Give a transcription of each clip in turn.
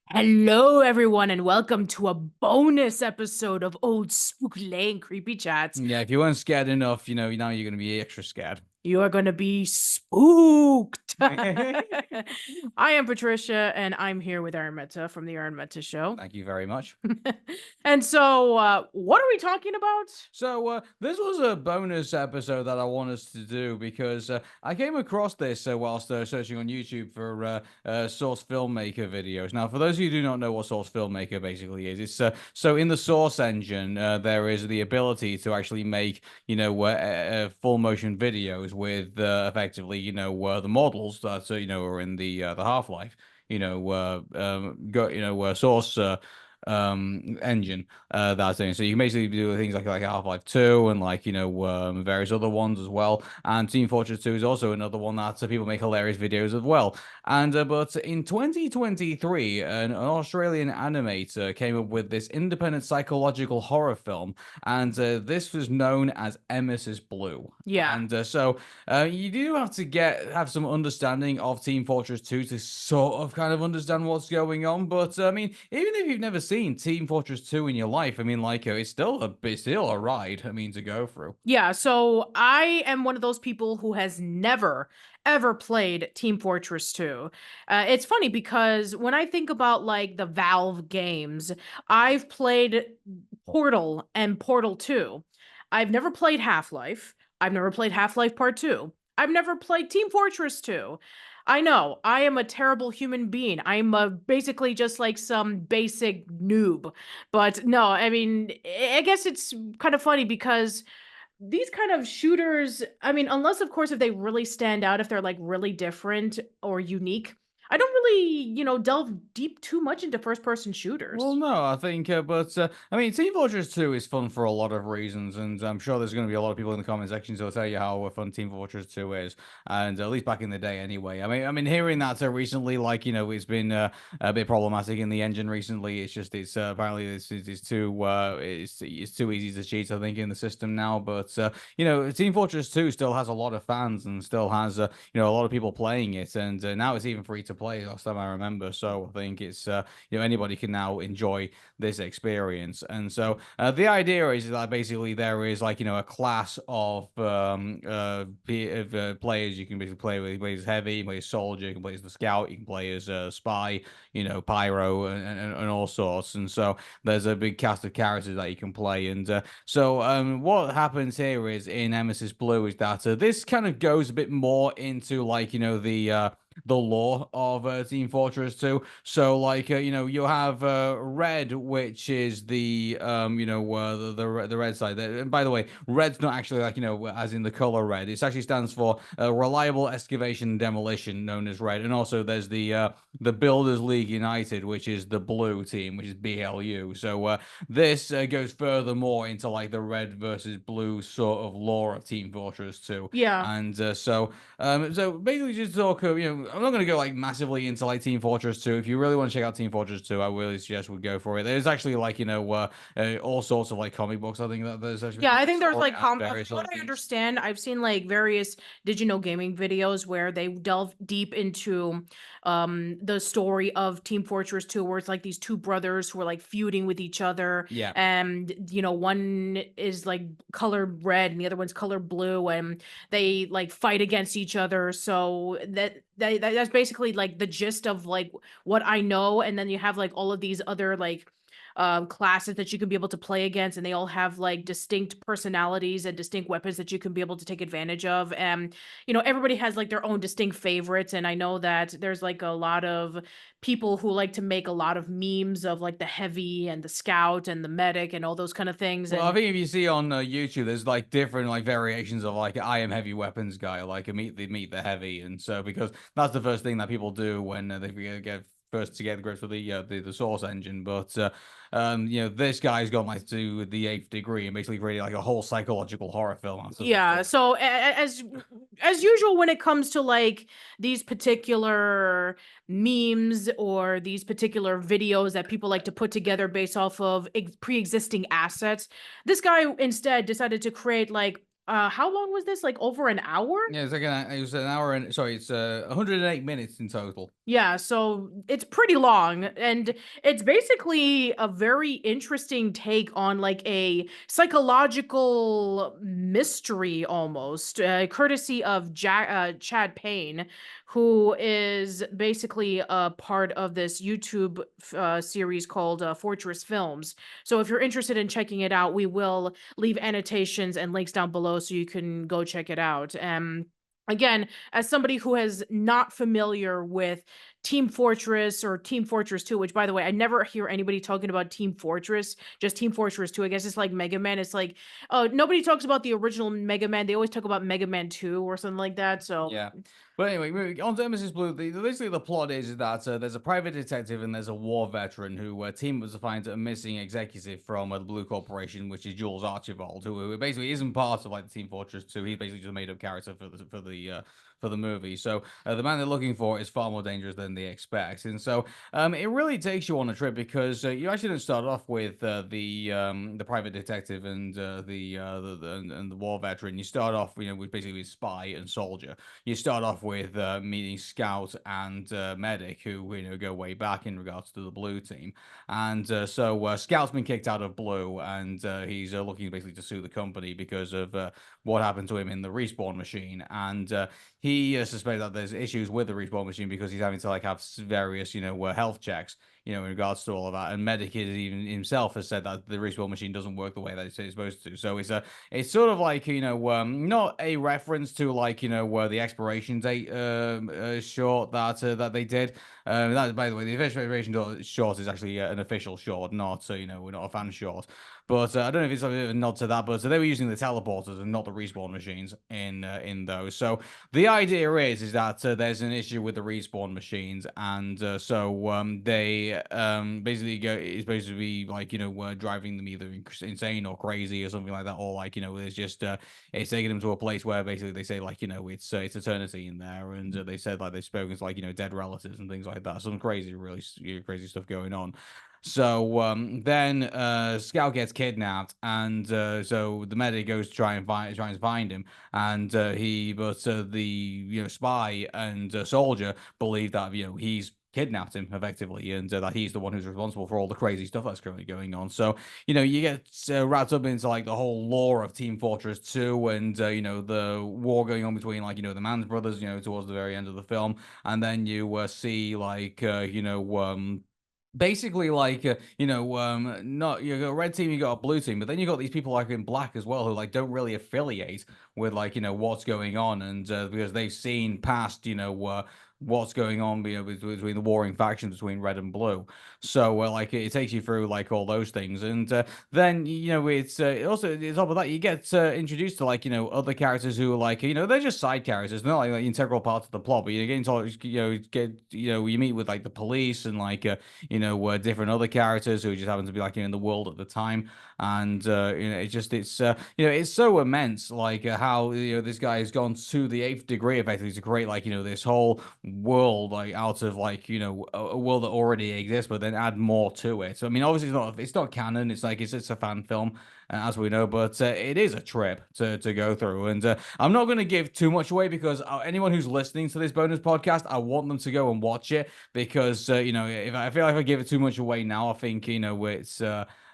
Hello, everyone, and welcome to a bonus episode of Old Spook Lane Creepy Chats. Yeah, if you weren't scared enough, now you're going to be extra scared. You are going to be spooked. I am Patricia, and I'm here with Arun from the Arun Show. Thank you very much. And so, what are we talking about? So, this was a bonus episode that I want us to do because I came across this whilst searching on YouTube for Source Filmmaker videos. Now, for those of you who do not know what Source Filmmaker basically is, it's so in the Source engine, there is the ability to actually make, full motion videos with effectively, the models that, are in the Half-Life, Source engine that's doing. So you can basically do things like Half-Life 2 and various other ones as well. And Team Fortress 2 is also another one that people make hilarious videos as well. And but in 2023, an Australian animator came up with this independent psychological horror film, and this was known as Emesis Blue. Yeah. And so you do have to have some understanding of Team Fortress 2 to sort of kind of understand what's going on. But I mean, even if you've never seen Team Fortress 2 in your life, I mean, it's still a ride, I mean, to go through. Yeah, so I am one of those people who has never ever played Team Fortress 2. It's funny because when I think about like the Valve games, I've played Portal and Portal 2. I've never played Half-Life. I've never played Half-Life Part 2. I've never played Team Fortress 2. I know, I am a terrible human being. I'm basically just like some basic noob. But no, I mean, I guess it's kind of funny because these kind of shooters, I mean, unless of course if they really stand out, if they're like really different or unique, I don't really, delve deep too much into first person shooters. Well, no, I think, but I mean, Team Fortress 2 is fun for a lot of reasons, and I'm sure there's going to be a lot of people in the comment sections who'll tell you how fun Team Fortress 2 is, and at least back in the day, anyway. I mean, hearing that recently, it's been a bit problematic in the engine recently. It's apparently it's too it's too easy to cheat, I think, in the system now. But Team Fortress 2 still has a lot of fans and still has a lot of people playing it, and now it's even free to play. Last time I remember, so I think it's anybody can now enjoy this experience. And so the idea is that basically there is a class of players you can basically play with. You can play as heavy, you can play as soldier, you can play as the scout, you can play as spy, pyro, and all sorts. And so there's a big cast of characters that you can play. And so what happens here is in Emesis Blue is that this kind of goes a bit more into the lore of Team Fortress 2. So you have red, which is the the red side. And by the way, red's not actually as in the color red. It actually stands for reliable excavation and demolition, known as red. And also there's the Builders League United, which is the blue team, which is BLU. So this goes furthermore into the red versus blue sort of lore of Team Fortress 2. Yeah. And so basically just talk I'm not gonna go like massively into like Team Fortress 2. If you really want to check out Team Fortress 2, I really suggest we go for it. There's actually like all sorts of like comic books. I think that there's actually Yeah, like I a think there's story like and from various what other I things. understand, I've seen like various digital gaming videos where they delve deep into the story of Team Fortress 2, where it's like these two brothers who are like feuding with each other, Yeah. and one is like colored red and the other one's colored blue, and they like fight against each other. So that's basically like the gist of like what I know. And then you have like all of these other like classes that you can be able to play against, and they all have like distinct personalities and distinct weapons that you can be able to take advantage of. And everybody has like their own distinct favorites, and I know that there's like a lot of people who like to make a lot of memes of like the heavy and the scout and the medic and all those kind of things. Well, I And think if you see on YouTube, there's like different like variations of like I am heavy weapons guy, like a meet the heavy, and so because that's the first thing that people do when they get first to get grips with the source engine. But this guy's gone like to the eighth degree and basically created like a whole psychological horror film out of the yeah, story. so as usual when it comes to like these particular memes or these particular videos that people like to put together based off of pre-existing assets, this guy instead decided to create like how long was this? Like over an hour? Yeah, it was an hour and sorry, it's 108 minutes in total. Yeah, so it's pretty long, and it's basically a very interesting take on like a psychological mystery almost, courtesy of Chad Payne, who is basically a part of this YouTube series called Fortress Films. So if you're interested in checking it out, we will leave annotations and links down below so you can go check it out. Again, as somebody who is not familiar with Team Fortress or Team Fortress 2, which by the way, I never hear anybody talking about Team Fortress, just Team Fortress 2. I guess it's like Mega Man. It's like, oh, nobody talks about the original Mega Man. They always talk about Mega Man 2 or something like that. So Yeah. But anyway, moving on to Emesis Blue, basically the plot is that there's a private detective and there's a war veteran who team up to find a missing executive from the Blue Corporation, which is Jules Archibald, who basically isn't part of like the Team Fortress 2. He's basically just a made up character for the movie. So the man they're looking for is far more dangerous than they expect, and so it really takes you on a trip because you actually don't start off with the private detective and and the war veteran. You start off, with basically spy and soldier. You start off with meeting Scout and Medic, who go way back in regards to the Blue team, and Scout's been kicked out of Blue, and he's looking basically to sue the company because of what happened to him in the respawn machine, and he suspects that there's issues with the respawn machine because he's having to like have various health checks in regards to all of that. And Medic is even himself has said that the respawn machine doesn't work the way that it's supposed to. So it's sort of like not a reference to like the expiration date short that they did. That by the way, the expiration short is actually an official short, not we're not a fan short. But I don't know if it's like a nod to that, but so they were using the teleporters and not the respawn machines in those. So the idea is that there's an issue with the respawn machines, and they basically go is supposed to be like driving them either insane or crazy or something like that, or like it's just it's taking them to a place where basically they say like it's eternity in there, and they said like they've spoken to like dead relatives and things like that. Some crazy, really crazy stuff going on. So then Scout gets kidnapped, and so the medic goes to trying to find him, and the spy and soldier believe that he's kidnapped him effectively, and that he's the one who's responsible for all the crazy stuff that's currently going on. So you get wrapped up into like the whole lore of Team Fortress 2, and the war going on between like the Man's brothers, towards the very end of the film, and then you see like basically like not you got a red team, you got a blue team, but then you got these people like in black as well who like don't really affiliate with like what's going on, and because they've seen past what's going on between the warring factions between red and blue. So like it takes you through like all those things, and then it's also on top of that you get introduced to like other characters who are like they're just side characters, they're not like integral parts of the plot, but you're getting to you meet with like the police and like different other characters who just happen to be like in the world at the time. and it's so immense, like how this guy has gone to the eighth degree effectively to create like this whole world like out of like a world that already exists, but then add more to it. So I mean, obviously it's not canon. It's like it's a fan film, as we know, but it is a trip to go through. And I'm not going to give too much away because anyone who's listening to this bonus podcast, I want them to go and watch it because if I feel like if I give it too much away now, I think it's.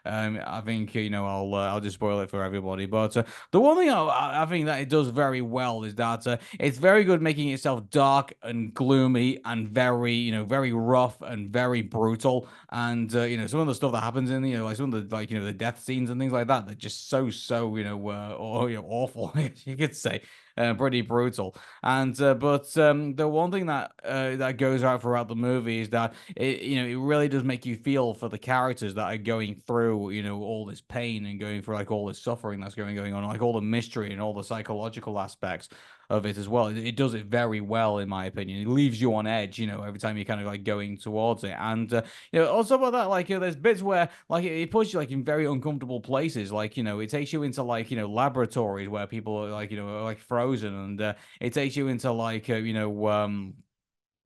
I think I'll just spoil it for everybody. But the one thing I think that it does very well is that it's very good making itself dark and gloomy and very very rough and very brutal. And some of the stuff that happens in like some of the like the death scenes and things like that, they're just so or, awful, I guess you could say. Pretty brutal. And but the one thing that goes out throughout the movie is that it really does make you feel for the characters that are going through all this pain and going through like all this suffering that's going on, like all the mystery and all the psychological aspects of it as well. It does it very well, in my opinion. It leaves you on edge, every time you're kind of like going towards it. And also about that, like there's bits where like it puts you like in very uncomfortable places. Like it takes you into like laboratories where people are like are like frozen, and it takes you into like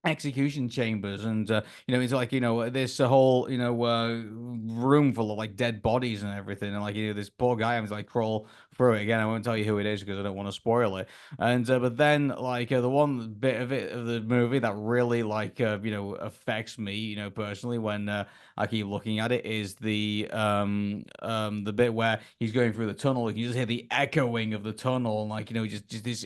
execution chambers, and it's like this whole room full of like dead bodies and everything, and like this poor guy having to like crawl through it. Again, I won't tell you who it is because I don't want to spoil it. And but then like the one bit of the movie that really like affects me personally when I keep looking at it is the bit where he's going through the tunnel. You can just hear the echoing of the tunnel, and like just this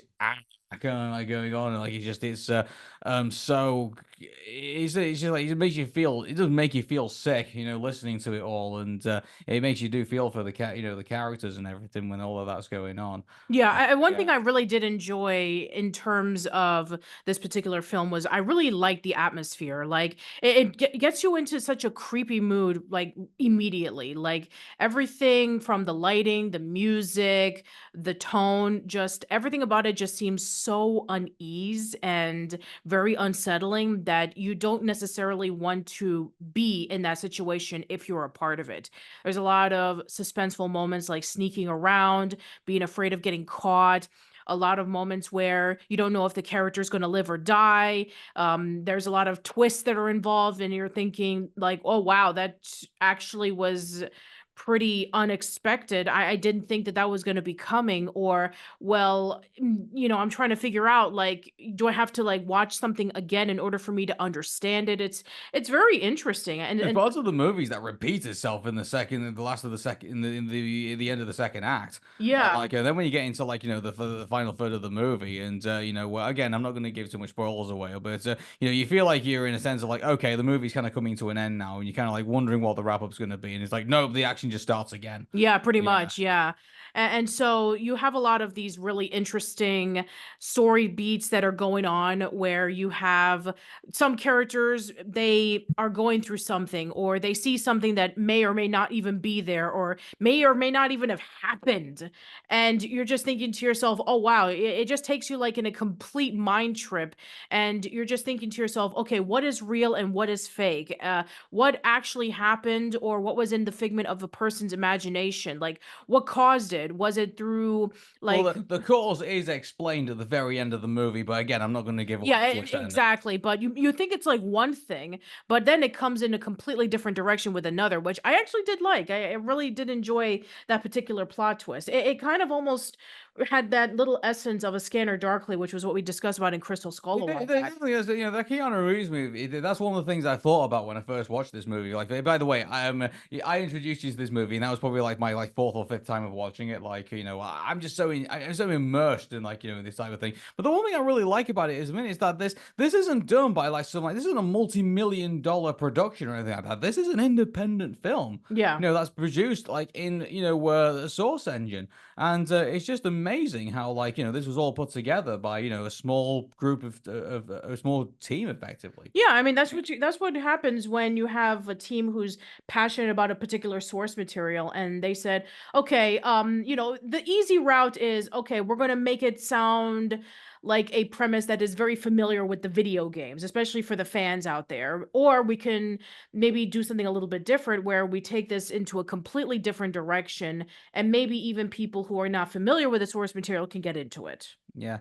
kind of like going on, and like so it's just like it makes you feel, it does make you feel sick listening to it all. And it makes you do feel for the the characters and everything when all of that's going on. Yeah, one Yeah. thing I really did enjoy in terms of this particular film was I really liked the atmosphere. Like gets you into such a creepy mood like immediately. Like everything from the lighting, the music, the tone, just everything about it just seems so unease and very unsettling that you don't necessarily want to be in that situation if you're a part of it. There's a lot of suspenseful moments like sneaking around, being afraid of getting caught, a lot of moments where you don't know if the character is going to live or die. There's a lot of twists that are involved, and you're thinking like, "Oh wow, that actually was pretty unexpected. I didn't think that that was going to be coming." Or, well, I'm trying to figure out like, do I have to like watch something again in order for me to understand it? It's very interesting, There's and parts of the movies that repeat itself in the last of the second, in the end of the second act. yeah. Like then when you get into like the final third of the movie, and well, again, I'm not going to give too much spoilers away, but you feel like you're in a sense of like, okay, the movie's kind of coming to an end now, and you're kind of like wondering what the wrap up's going to be, and it's like, no, the action just starts again. Yeah, pretty Yeah. much. Yeah. And so you have a lot of these really interesting story beats that are going on where you have some characters, they are going through something, or they see something that may or may not even be there, or may or may not even have happened. And you're just thinking to yourself, oh, wow, it just takes you like in a complete mind trip. And you're just thinking to yourself, okay, what is real and what is fake? What actually happened, or what was in the figment of a person's imagination? Like, what caused it? Was it through Well, like, the cause is explained at the very end of the movie, but again, I'm not going to give away yeah, the twist ending. exactly. But you think it's like one thing, but then it comes in a completely different direction with another, which I actually did like. I really did enjoy that particular plot twist. It kind of almost had that little essence of a Scanner Darkly, which was what we discussed about in Crystal Skull a Yeah, while the back. thing is, that Keanu Reeves movie. That's one of the things I thought about when I first watched this movie. Like, by the way, I introduced you to this movie, and that was probably like my like fourth or fifth time of watching it. Like, I'm just I'm so immersed in like this type of thing. But the one thing I really like about it is that this isn't done by like some like this isn't a multi-million-dollar production or anything like that. This is an independent film. Yeah. That's produced like in the Source Engine. And it's just amazing how like this was all put together by a small group of a small team effectively. Yeah, I mean that's what happens when you have a team who's passionate about a particular source material and they said, "Okay, the easy route is, okay, we're going to make it sound like a premise that is very familiar with the video games, especially for the fans out there. Or we can maybe do something a little bit different where we take this into a completely different direction, and maybe even people who are not familiar with the source material can get into it. Yeah.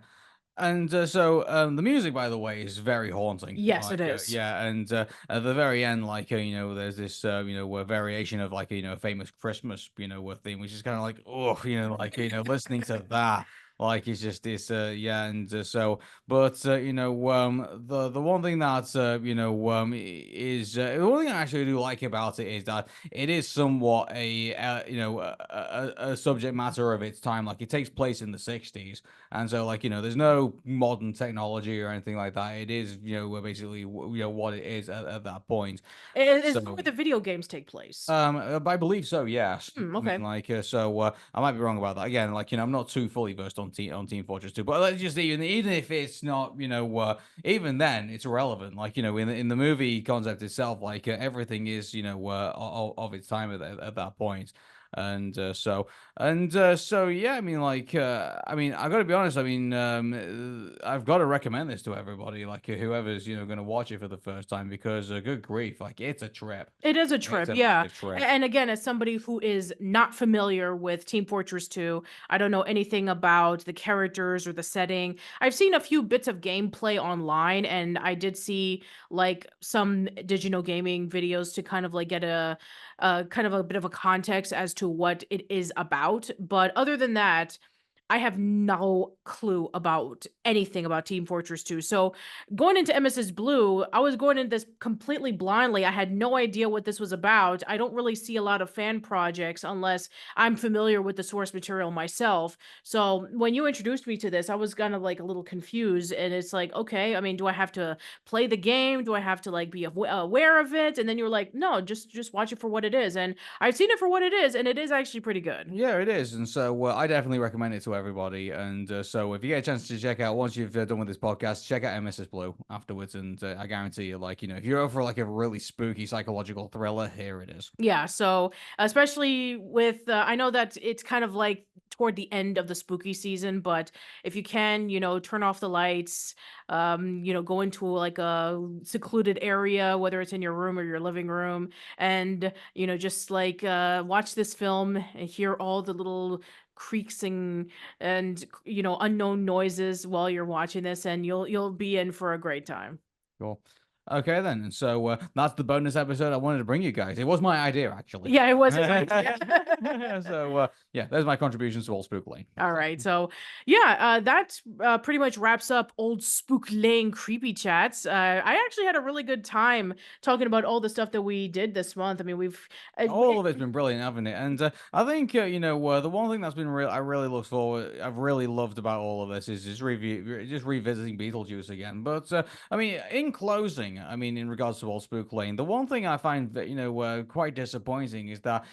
And the music, by the way, is very haunting. Yes, it is. Yeah, and at the very end, there's this, variation of famous Christmas, theme, which is kind of like, oh, listening to that, like it's just this, yeah, and but the one thing that is the one thing I actually do like about it is that it is somewhat a subject matter of its time. Like it takes place in the '60s, and so, there's no modern technology or anything like that. It is, basically, what it is at that point. It is So, where the video games take place. I believe so, yes. I mean, Okay. I might be wrong about that. Again, I'm not too fully versed on Team Fortress 2, but let's just even if it's not, even then it's irrelevant. In the movie concept itself, everything is, of its time at that point. And yeah, I mean, I gotta be honest. I mean, I've got to recommend this to everybody, whoever's going to watch it for the first time, because good grief, it's a trip. It is a It's trip, a yeah. massive trip. And again, as somebody who is not familiar with Team Fortress 2, I don't know anything about the characters or the setting. I've seen a few bits of gameplay online, and I did see some digital gaming videos to kind of get a kind of a bit of a context as to what it is about. But other than that, I have no clue about anything about Team Fortress 2. So going into Emesis Blue, I was going into this completely blindly. I had no idea what this was about. I don't really see a lot of fan projects unless I'm familiar with the source material myself. So when you introduced me to this, I was kind of a little confused. And it's like, okay, I mean, do I have to play the game? Do I have to be aware of it? And then you're like, no, just watch it for what it is. And I've seen it for what it is, and it is actually pretty good. Yeah, it is, and so I definitely recommend it to everybody. And so if you get a chance to check out once you've done with this podcast, check out Emesis Blue afterwards, and I guarantee you, if you're over for a really spooky psychological thriller, here it is. Yeah, so especially with I know that it's kind of toward the end of the spooky season, but if you can, turn off the lights, go into a secluded area, whether it's in your room or your living room, and just watch this film and hear all the little creaks and unknown noises while you're watching this, and you'll be in for a great time. Cool. Okay then, and so that's the bonus episode I wanted to bring you guys. It was my idea, actually. Yeah, it was his idea. So yeah, there's my contributions to All Spook Lane. All right. So, yeah, that pretty much wraps up old Spook Lane creepy chats. I actually had a really good time talking about all the stuff that we did this month. I mean, All of it's been brilliant, haven't it? And I think the one thing that's been real, I really look forward, I've really loved about all of this is just revisiting Beetlejuice again. But I mean, in closing, I mean, in regards to Old Spook Lane, the one thing I find that quite disappointing is that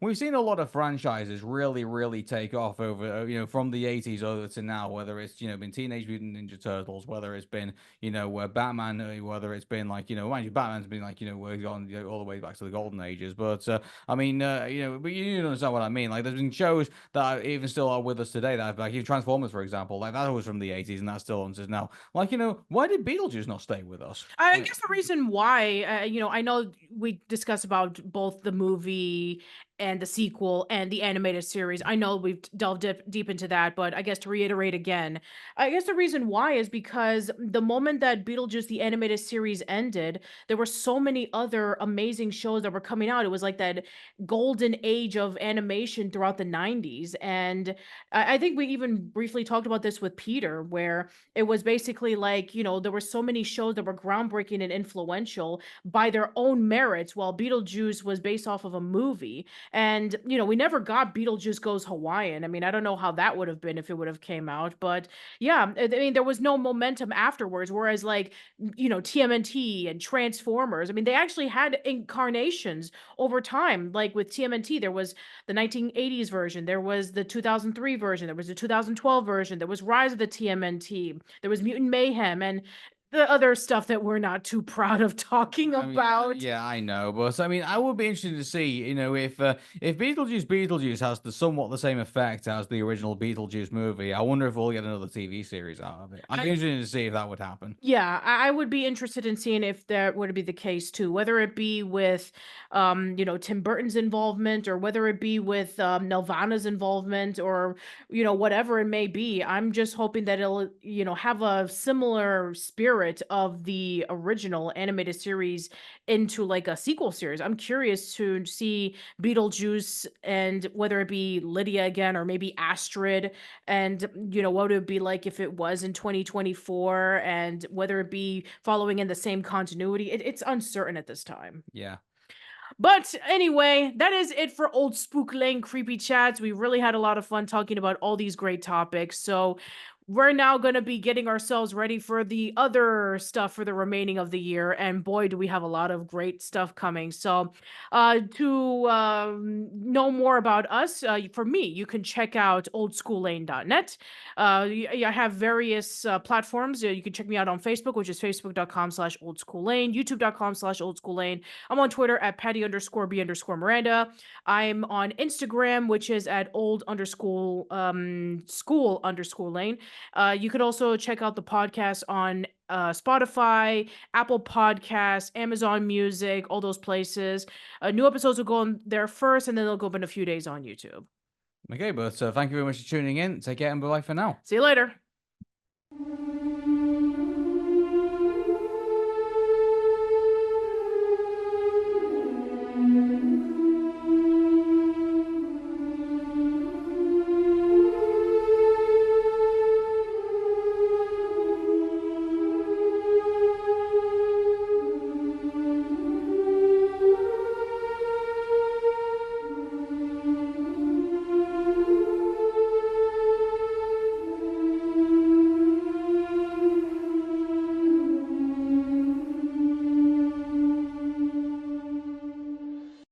we've seen a lot of franchises really take off over from the '80s over to now, whether it's been Teenage Mutant Ninja Turtles, whether it's been Batman, whether it's been mind you, Batman's been we're gone all the way back to the golden ages, but I mean, but you understand what I mean. There's been shows that even still are with us today that even Transformers, for example, that was from the '80s, and that's still on us now. Why did Beetlejuice not stay with us? I guess the reason why, I know we discussed about both the movie and the sequel and the animated series. I know we've delved deep into that, but I guess to reiterate again, I guess the reason why is because the moment that Beetlejuice the animated series ended, there were so many other amazing shows that were coming out. It was like that golden age of animation throughout the 90s. And I think we even briefly talked about this with Peter, where it was basically there were so many shows that were groundbreaking and influential by their own merits, while Beetlejuice was based off of a movie. And, we never got Beetlejuice Goes Hawaiian. I mean, I don't know how that would have been if it would have came out, but yeah, I mean, there was no momentum afterwards. Whereas TMNT and Transformers, I mean, they actually had incarnations over time. Like with TMNT, there was the 1980s version, there was the 2003 version, there was the 2012 version, there was Rise of the TMNT, there was Mutant Mayhem, and the other stuff that we're not too proud of talking I mean, about. yeah, I know, but I mean, I would be interested to see, if Beetlejuice has the somewhat the same effect as the original Beetlejuice movie. I wonder if we'll get another TV series out of it. I'd be I interested to see if that would happen. Yeah, I would be interested in seeing if that would be the case too, whether it be with, Tim Burton's involvement, or whether it be with Nelvana's involvement, or whatever it may be. I'm just hoping that it'll, have a similar spirit of the original animated series into like a sequel series. I'm curious to see Beetlejuice, and whether it be Lydia again, or maybe Astrid, and what would it be like if it was in 2024, and whether it be following in the same continuity. It's uncertain at this time. Yeah. But anyway, that is it for Old Spook Lane Creepy Chats. We really had a lot of fun talking about all these great topics. So we're now going to be getting ourselves ready for the other stuff for the remaining of the year. And boy, do we have a lot of great stuff coming. So to know more about us, for me, you can check out oldschoollane.net. I have various platforms. You can check me out on Facebook, which is facebook.com/oldschoollane, youtube.com/oldschoollane. I'm on Twitter at Patty_B_Miranda. I'm on Instagram, which is at old_school_lane. You could also check out the podcast on Spotify, Apple Podcasts, Amazon Music, all those places. New episodes will go on there first, and then they'll go up in a few days on YouTube. Okay, but thank you very much for tuning in. Take care and bye for now. See you later.